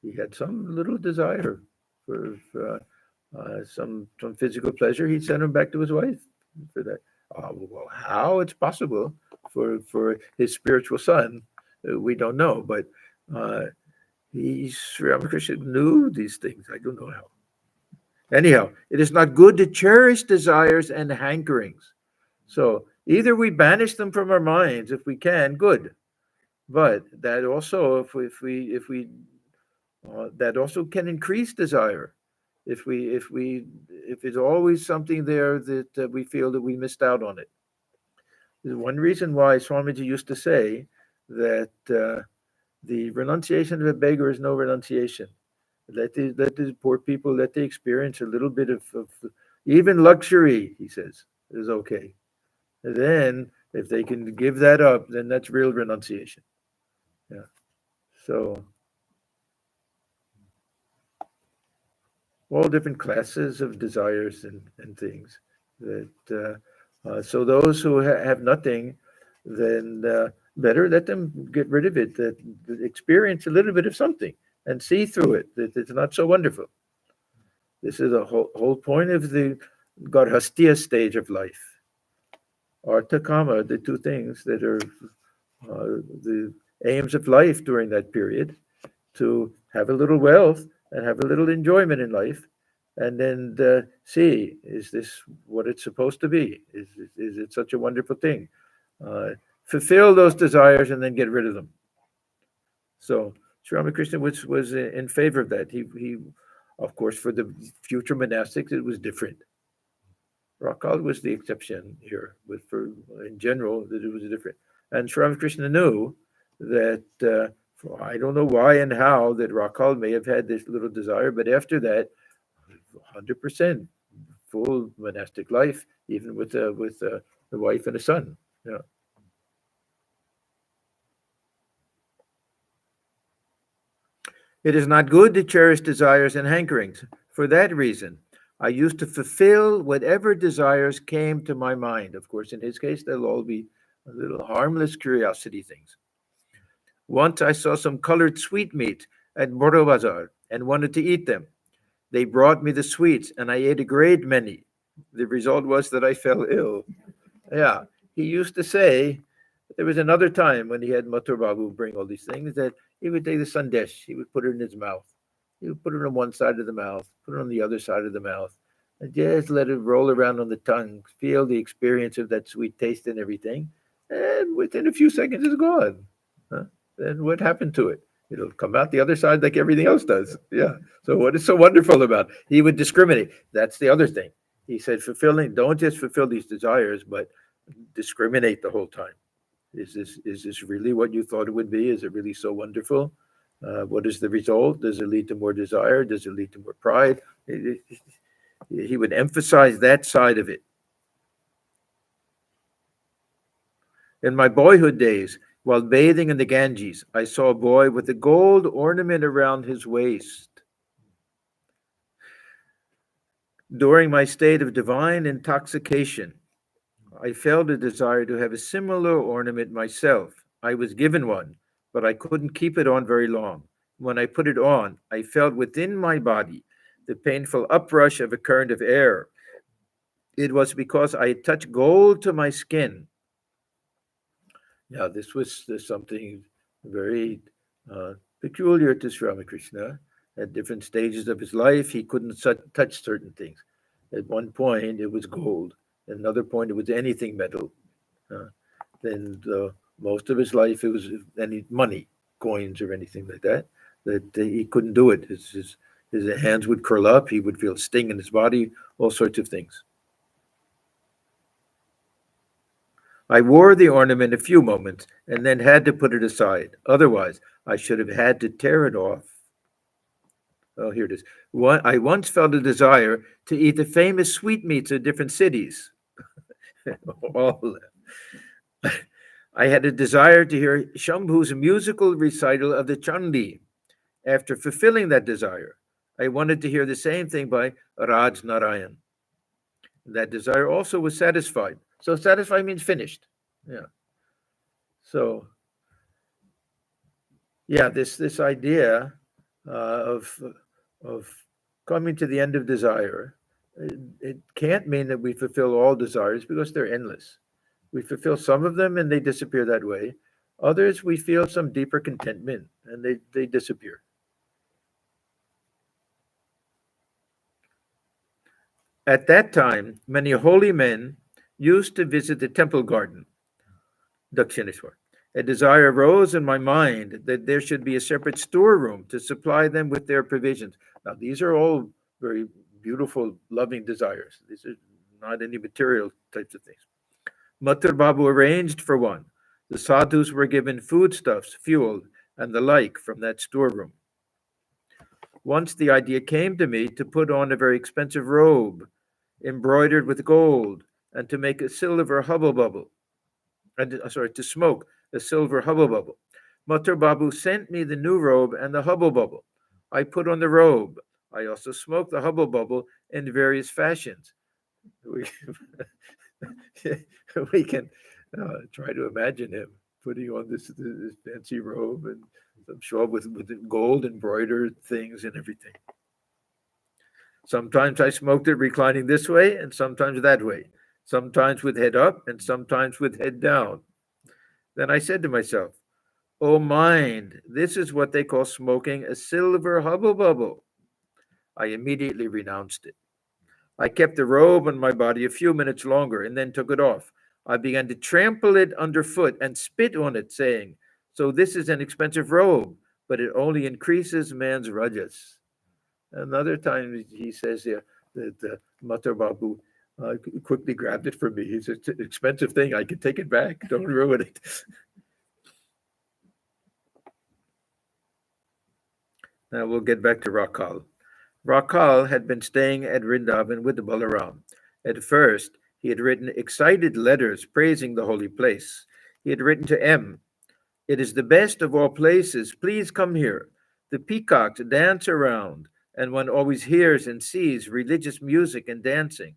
he had some little desire for some physical pleasure. He'd send him back to his wife for that. Well, how it's possible for his spiritual son, we don't know. But Sri Ramakrishna knew these things. I don't know how. Anyhow, it is not good to cherish desires and hankerings. So either we banish them from our minds if we can, good. But that also, if we that also can increase desire. If it's always something there that we feel that we missed out on it. There's one reason why Swamiji used to say that the renunciation of a beggar is no renunciation. Let the poor people, let they experience a little bit of even luxury, he says, is okay. And then if they can give that up, then that's real renunciation. Yeah. So all different classes of desires and things. So those who have nothing, then better let them get rid of it. That experience a little bit of something and see through it. That it's not so wonderful. This is the whole point of the Garhastya stage of life. Artha kama, the two things that are the aims of life during that period, to have a little wealth and have a little enjoyment in life, and then see, is this what it's supposed to be? Is it such a wonderful thing? Fulfill those desires and then get rid of them. So Sri Ramakrishna was in favor of that. He, of course, for the future monastics, it was different. Rakhal was the exception here, but for in general, that it was different. And Sri Ramakrishna knew that I don't know why and how that Rakhal may have had this little desire, but after that, 100% full monastic life, even with the wife and a son. Yeah. It is not good to cherish desires and hankerings. For that reason, I used to fulfill whatever desires came to my mind. Of course, in his case, they'll all be little harmless curiosity things. Once I saw some colored sweetmeats at Boro Bazaar and wanted to eat them. They brought me the sweets, and I ate a great many. The result was that I fell ill. Yeah, he used to say there was another time when he had Mathur Babu bring all these things that he would take the sandesh, he would put it in his mouth. He would put it on one side of the mouth, put it on the other side of the mouth, and just let it roll around on the tongue, feel the experience of that sweet taste and everything. And within a few seconds, it's gone. Huh? Then what happened to it? It'll come out the other side like everything else does. Yeah. So what is so wonderful about it? He would discriminate. That's the other thing. He said, don't just fulfill these desires, but discriminate the whole time. Is this really what you thought it would be? Is it really so wonderful? What is the result? Does it lead to more desire? Does it lead to more pride? He would emphasize that side of it. In my boyhood days, while bathing in the Ganges, I saw a boy with a gold ornament around his waist. During my state of divine intoxication, I felt a desire to have a similar ornament myself. I was given one, but I couldn't keep it on very long. When I put it on, I felt within my body the painful uprush of a current of air. It was because I had touched gold to my skin. Now, this was something very peculiar to Sri Ramakrishna. At different stages of his life, he couldn't touch certain things. At one point, it was gold. At another point, it was anything metal. Then most of his life, it was any money, coins or anything like that. That he couldn't do it. His hands would curl up. He would feel sting in his body. All sorts of things. I wore the ornament a few moments and then had to put it aside. Otherwise, I should have had to tear it off. Oh, here it is. I once felt a desire to eat the famous sweetmeats of different cities. All I had a desire to hear Shambhu's musical recital of the Chandi. After fulfilling that desire, I wanted to hear the same thing by Raj Narayan. That desire also was satisfied. So satisfied means finished. Yeah. So, yeah, this idea of coming to the end of desire, it can't mean that we fulfill all desires because they're endless. We fulfill some of them and they disappear that way. Others, we feel some deeper contentment and they disappear. At that time, many holy men used to visit the temple garden, Dakshineshwar. A desire arose in my mind that there should be a separate storeroom to supply them with their provisions. Now, these are all very beautiful, loving desires. These are not any material types of things. Mathur Babu arranged for one. The sadhus were given foodstuffs, fuel, and the like from that storeroom. Once the idea came to me to put on a very expensive robe embroidered with gold and to make a silver hubble bubble, to smoke a silver hubble bubble. Mathur Babu sent me the new robe and the hubble bubble. I put on the robe. I also smoked the hubble bubble in various fashions. We can try to imagine him putting on this fancy robe and I'm sure with gold embroidered things and everything. Sometimes I smoked it reclining this way and sometimes that way, sometimes with head up and sometimes with head down. Then I said to myself, oh mind, this is what they call smoking a silver hubble bubble. I immediately renounced it. I kept the robe on my body a few minutes longer and then took it off. I began to trample it underfoot and spit on it, saying, so this is an expensive robe, but it only increases man's rajas. Another time he says here that Mathur Babu quickly grabbed it from me. He said, it's an expensive thing. I can take it back. Don't ruin it. Now we'll get back to Rakhal. Rakhal had been staying at Vrindavan with Balaram. At first, he had written excited letters praising the holy place. He had written to M. It is the best of all places. Please come here. The peacocks dance around, and one always hears and sees religious music and dancing.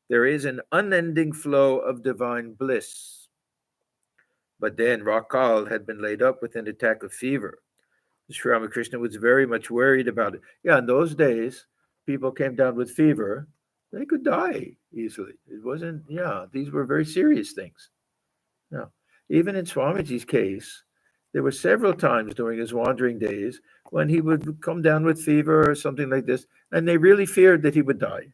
There is an unending flow of divine bliss. But then Rakhal had been laid up with an attack of fever. Sri Ramakrishna was very much worried about it. Yeah, in those days, people came down with fever, they could die easily. It wasn't, yeah, these were very serious things. Yeah. Even in Swamiji's case, there were several times during his wandering days when he would come down with fever or something like this, and they really feared that he would die.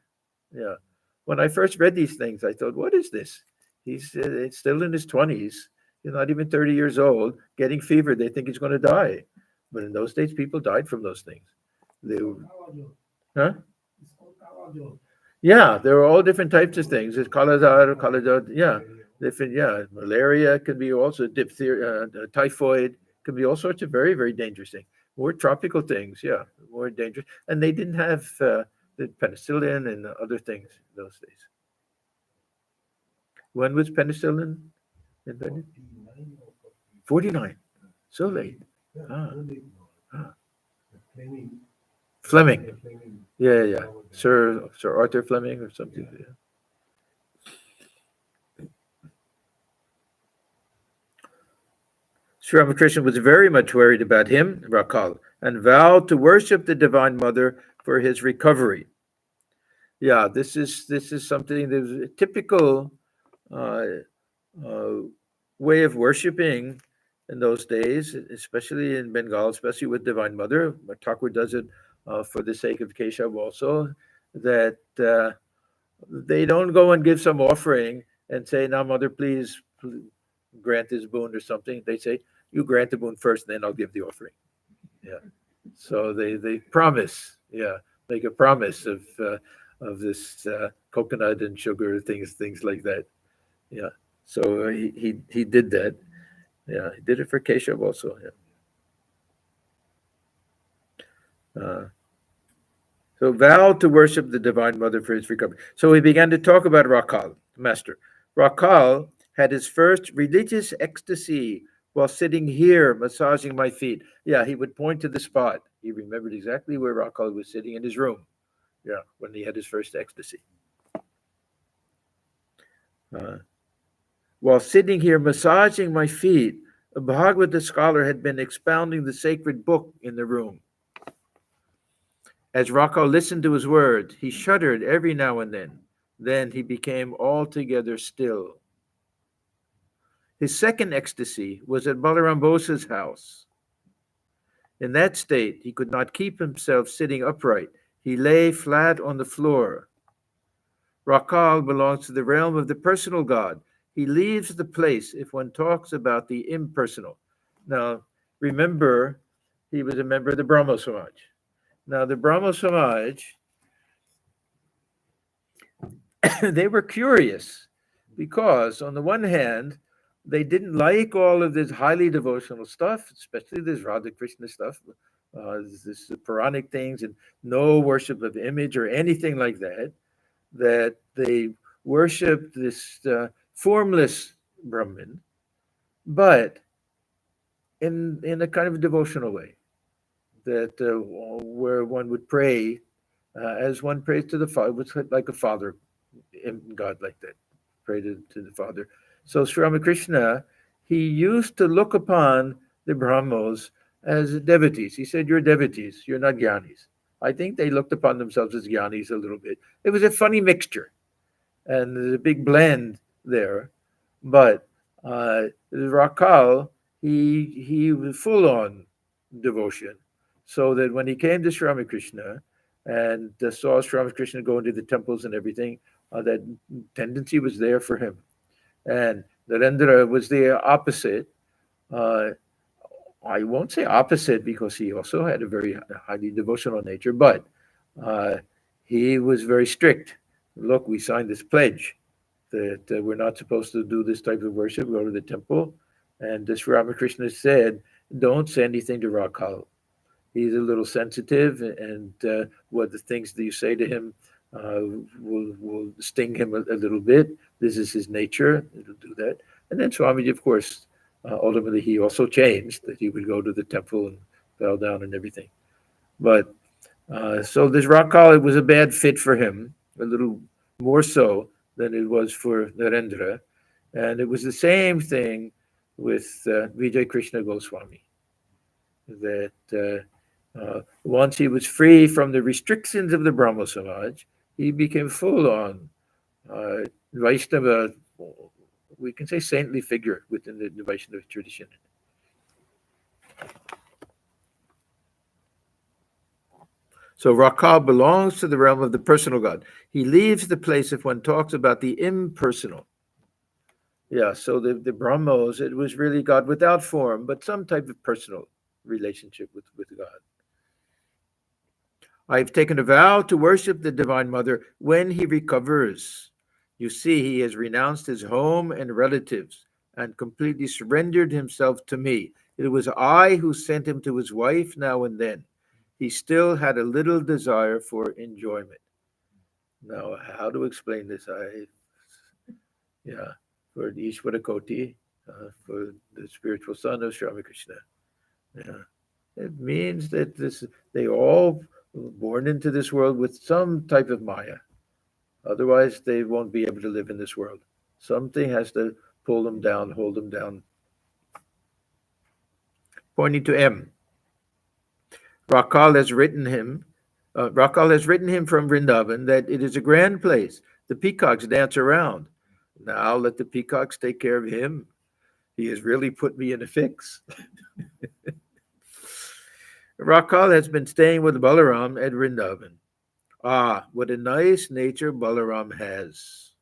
Yeah. When I first read these things, I thought, what is this? He's still in his 20s. He's not even 30 years old, getting fever. They think he's going to die. But in those days, people died from those things. They were, huh? Yeah, there are all different types of things. It's cholera, yeah, different, yeah. Malaria can be also diphtheria, typhoid can be all sorts of very, very dangerous things. More tropical things, yeah, more dangerous. And they didn't have the penicillin and other things in those days. When was penicillin invented? 49. So late. Ah, ah. Fleming. Yeah. Sir Arthur Fleming or something. Yeah. Sri Ramakrishna was very much worried about him, Rakhal, and vowed to worship the Divine Mother for his recovery. Yeah, this is something that was a typical uh, way of worshiping in those days, especially in Bengal, especially with Divine Mother. Thakur does it for the sake of Keshav also, that they don't go and give some offering and say, now, Mother, please grant this boon or something. They say, you grant the boon first, then I'll give the offering. Yeah. So they promise, yeah, make a promise of this coconut and sugar things like that. Yeah. So he did that. Yeah, he did it for Keshav also. Yeah. So vowed to worship the Divine Mother for his recovery. So he began to talk about Rakhal, the master. Rakhal had his first religious ecstasy while sitting here massaging my feet. Yeah, he would point to the spot. He remembered exactly where Rakhal was sitting in his room. Yeah, when he had his first ecstasy. While sitting here massaging my feet, a Bhagavata scholar had been expounding the sacred book in the room. As Rakhal listened to his words, he shuddered every now and then. Then he became altogether still. His second ecstasy was at Balaram Bosa's house. In that state, he could not keep himself sitting upright. He lay flat on the floor. Rakhal belongs to the realm of the personal God. He leaves the place if one talks about the impersonal. Now, remember, he was a member of the Brahmo Samaj. Now, the Brahmo Samaj, they were curious because, on the one hand, they didn't like all of this highly devotional stuff, especially this Radha Krishna stuff, this Puranic things, and no worship of image or anything like that, that they worshiped this formless Brahman, but in a kind of a devotional way, that where one would pray as one prays to the Father, was like a father in God, like that, pray to the Father. So Sri Ramakrishna, he used to look upon the Brahmos as devotees. He said, you're devotees, you're not jnanis. I think they looked upon themselves as jnanis a little bit. It was a funny mixture, and there's a big blend there. But Rakhal, he was full on devotion, so that when he came to Sri Ramakrishna and saw Sri Ramakrishna go into the temples and everything, that tendency was there for him. And Narendra was the opposite. I won't say opposite because he also had a very highly devotional nature, but he was very strict. Look, we signed this pledge that we're not supposed to do this type of worship, go to the temple. And Sri Ramakrishna said, don't say anything to Rakhal. He's a little sensitive, and what the things that you say to him will sting him a little bit. This is his nature. It'll do that. And then Swamiji, of course, ultimately he also changed, that he would go to the temple and bow down and everything. But so this Rakhal, it was a bad fit for him, a little more so than it was for Narendra. And it was the same thing with Vijay Krishna Goswami, that once he was free from the restrictions of the Brahmo Samaj, he became full on Vaishnava, we can say saintly figure within the Vaishnava tradition. So Rakhal belongs to the realm of the personal God. He leaves the place if one talks about the impersonal. Yeah, so the Brahmos, it was really God without form, but some type of personal relationship with God. I've taken a vow to worship the Divine Mother when he recovers. You see, he has renounced his home and relatives and completely surrendered himself to me. It was I who sent him to his wife now and then. He still had a little desire for enjoyment. Now, how to explain this? Yeah, for the Ishvara Koti, for the spiritual son of Sri Ramakrishna. Yeah, it means that they all were born into this world with some type of Maya. Otherwise, they won't be able to live in this world. Something has to pull them down, hold them down. Pointing to M. Rakhal has written him from Vrindavan that it is a grand place. The peacocks dance around. Now let the peacocks take care of him. He has really put me in a fix. Rakhal has been staying with Balaram at Vrindavan. Ah, what a nice nature Balaram has.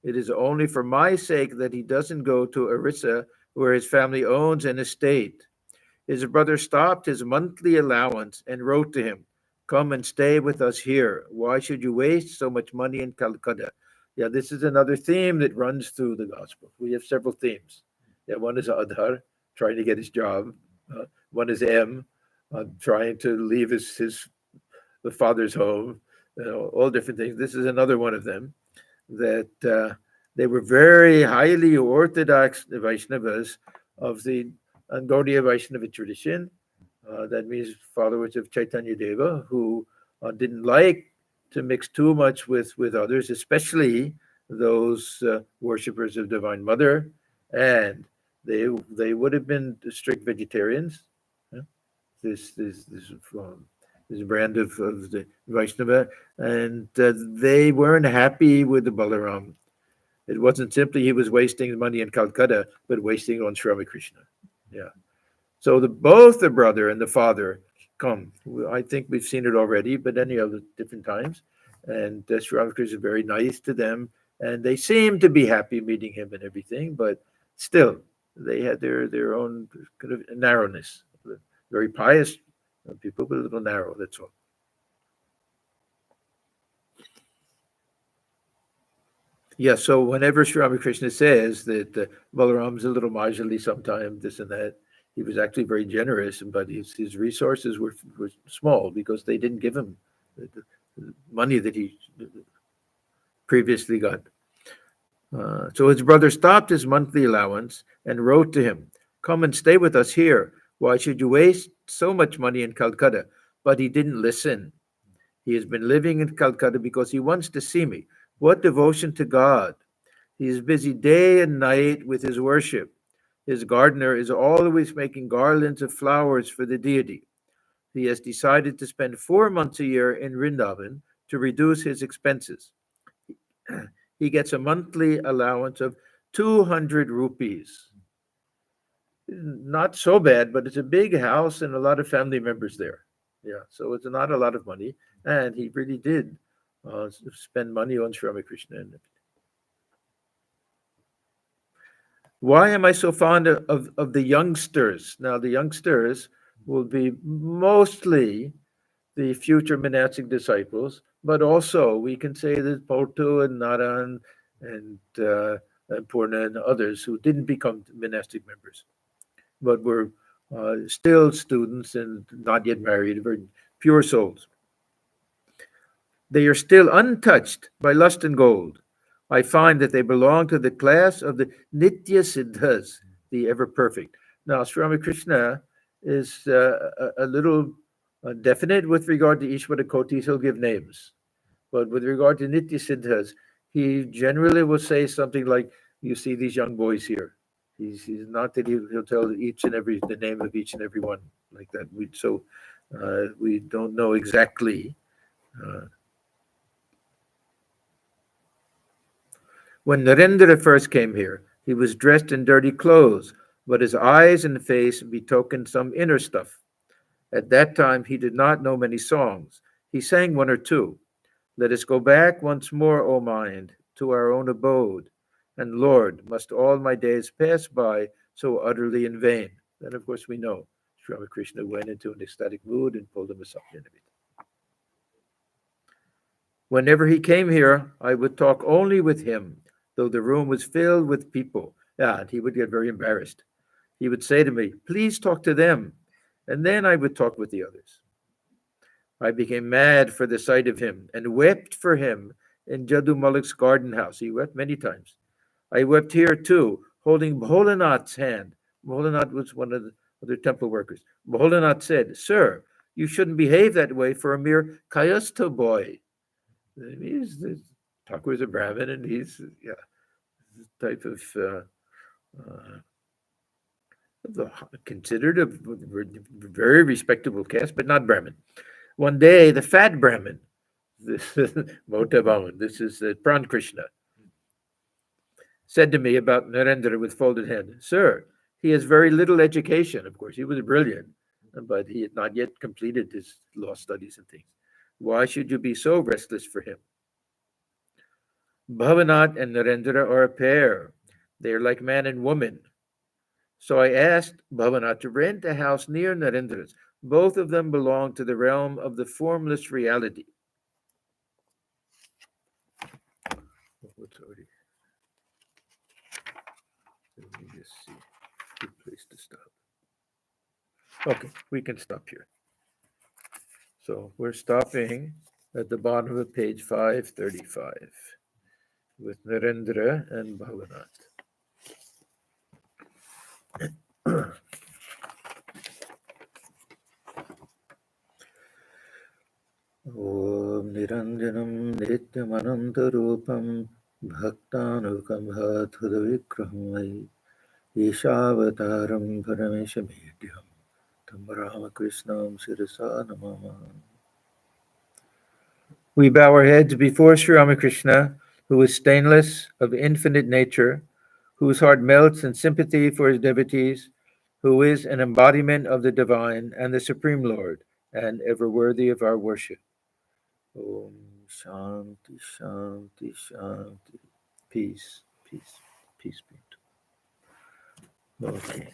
It is only for my sake that he doesn't go to Orissa, where his family owns an estate. His brother stopped his monthly allowance and wrote to him, "Come and stay with us here. Why should you waste so much money in Calcutta?" Yeah, this is another theme that runs through the gospel. We have several themes. Yeah, one is Adhar, trying to get his job. One is M, trying to leave the father's home. All different things. This is another one of them. That they were very highly orthodox Vaishnavas of the Gaudiya Vaishnava tradition. That means followers of Chaitanya Deva, who didn't like to mix too much with others, especially those worshippers of Divine Mother, and they would have been strict vegetarians. This brand of the Vaishnava, and they weren't happy with the Balaram. It wasn't simply he was wasting money in Calcutta, but wasting on Sri Ramakrishna. Yeah. So both the brother and the father come. I think we've seen it already, but any other different times. And Sri Ramakrishna is very nice to them, and they seem to be happy meeting him and everything, but still, they had their own kind of narrowness. Very pious people, but a little narrow, that's all. Yeah, so whenever Sri Ramakrishna says that Balaram's a little miserly sometimes, this and that, he was actually very generous, but his resources were small because they didn't give him the money that he previously got. So his brother stopped his monthly allowance and wrote to him, "Come and stay with us here. Why should you waste so much money in Calcutta?" But he didn't listen. He has been living in Calcutta because he wants to see me. What devotion to God! He is busy day and night with his worship. His gardener is always making garlands of flowers for the deity. He has decided to spend 4 months a year in Vrindavan to reduce his expenses. He gets a monthly allowance of 200 rupees. Not so bad, but it's a big house and a lot of family members there. Yeah, so it's not a lot of money. And he really did spend money on Sri Ramakrishna. Why am I so fond of the youngsters? Now, the youngsters will be mostly the future monastic disciples, but also we can say that Porto and Naran and Purna and others who didn't become monastic members, but were still students and not yet married, very pure souls. They are still untouched by lust and gold. I find that they belong to the class of the Nitya Siddhas, the ever perfect. Now, Sri Ramakrishna is a little Definite with regard to Ishvara Kotis, he'll give names. But with regard to Nitya Siddhas, he generally will say something like, you see these young boys here. He's not that he'll tell each and every the name of each and every one like that. We don't know exactly. Uh, when Narendra first came here, he was dressed in dirty clothes, but his eyes and face betokened some inner stuff. At that time, he did not know many songs. He sang one or two. Let us go back once more, O mind, to our own abode. And Lord, must all my days pass by so utterly in vain? Then, of course, we know Sri Ramakrishna went into an ecstatic mood and pulled him aside and everything. Whenever he came here, I would talk only with him, though the room was filled with people. Yeah, and he would get very embarrassed. He would say to me, please talk to them. And then I would talk with the others. I became mad for the sight of him and wept for him in Jadu Malik's garden house. He wept many times. I wept here too, holding Bholanath's hand. Bholanath was one of the other temple workers. Bholanath said, Sir, you shouldn't behave that way for a mere Kayastha boy. Thakur is a Brahmin and he's this type of considered a very respectable caste, but not Brahmin. One day, the fat Brahmin, this Mota Bhavan, this is Pran Krishna, said to me about Narendra with folded hand, Sir, he has very little education. Of course, he was brilliant, but he had not yet completed his law studies and things. Why should you be so restless for him? Bhavanath and Narendra are a pair. They are like man and woman. So I asked Bhavanath to rent a house near Narendra's. Both of them belong to the realm of the formless reality. Let me just see. Good place to stop. Okay, we can stop here. So we're stopping at the bottom of page 535 with Narendra and Bhavanath. Om Niranjanam Nityamanantarupam Bhaktanukambhathudavikraham Ishavataram Parameshamedhyam Tam Ramakrishnam Sirasa Namama. We bow our heads before Sri Ramakrishna, who is stainless, of infinite nature, whose heart melts in sympathy for his devotees, who is an embodiment of the divine and the Supreme Lord, and ever worthy of our worship. Om Shanti, Shanti, Shanti. Peace, peace, peace be. Okay.